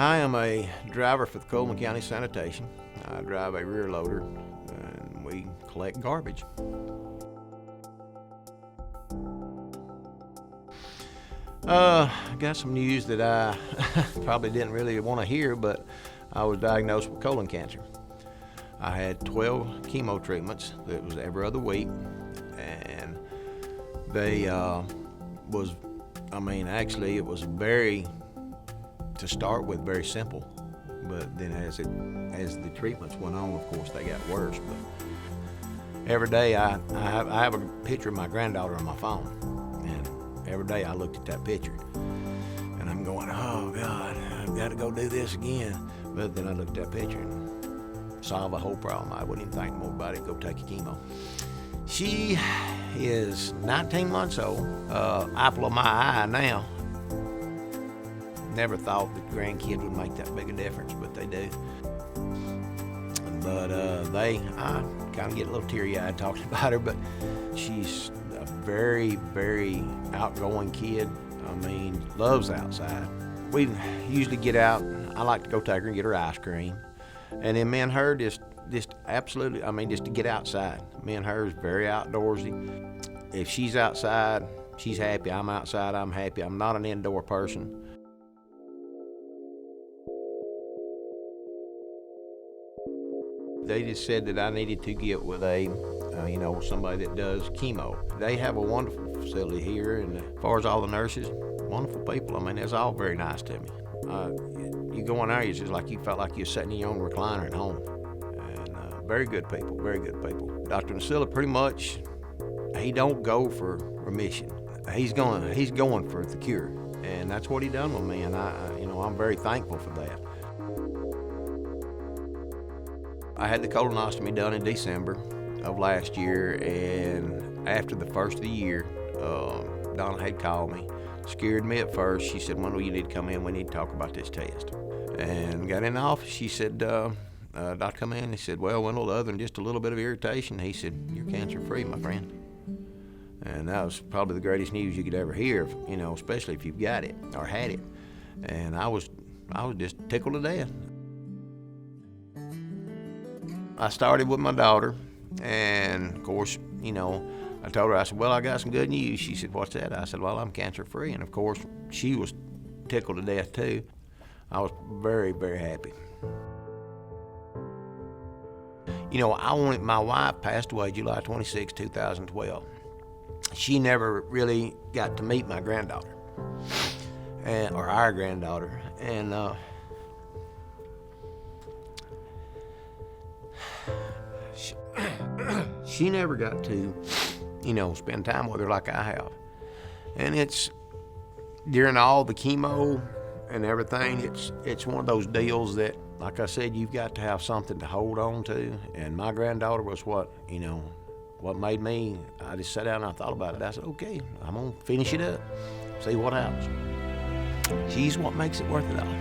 I am a driver for the Cullman County Sanitation. I drive a rear loader and we collect garbage. Got some news that I probably didn't really want to hear, but I was diagnosed with colon cancer. I had 12 chemo treatments. It was every other week, and they actually it was to start with, very simple, but then as the treatments went on, of course, they got worse. But every day I have a picture of my granddaughter on my phone, and every day I looked at that picture, and I'm going, oh God, I've got to go do this again. But then I looked at that picture and solve a whole problem. I wouldn't even think more about it. Go take your chemo. She is 19 months old, apple of my eye now. Never thought that grandkids would make that big a difference, but they do. But I kind of get a little teary-eyed talking about her, but she's a very, very outgoing kid. I mean, loves outside. We usually get out. I like to go take her and get her ice cream. And then me and her just absolutely, just to get outside. Me and her is very outdoorsy. If she's outside, she's happy. I'm outside, I'm happy. I'm not an indoor person. They just said that I needed to get with somebody that does chemo. They have a wonderful facility here, and as far as all the nurses, wonderful people. It's all very nice to me. You go in there, it's just like you felt like you're sitting in your own recliner at home. And very good people, very good people. Dr. Nasilla, pretty much, he don't go for remission. He's going for the cure, and that's what he done with me. And I'm very thankful for that. I had the colonoscopy done in December of last year, and after the first of the year, Donna had called me. Scared me at first. She said, Windell, you need to come in. We need to talk about this test. And got in the office. She said, Doctor, come in. He said, well, Windell, other than just a little bit of irritation, he said, you're cancer-free, my friend. And that was probably the greatest news you could ever hear, especially if you've got it or had it. And I was just tickled to death. I started with my daughter, and of course, I told her, I said, well, I got some good news. She said, what's that? I said, well, I'm cancer-free. And of course, she was tickled to death too. I was very, very happy. My wife passed away July 26, 2012. She never really got to meet my granddaughter, or our granddaughter. And she never got to, spend time with her like I have. And it's during all the chemo and everything, it's one of those deals that, like I said, you've got to have something to hold on to. And my granddaughter was what made me. I just sat down and I thought about it. I said, okay, I'm gonna finish it up, see what happens. She's what makes it worth it all.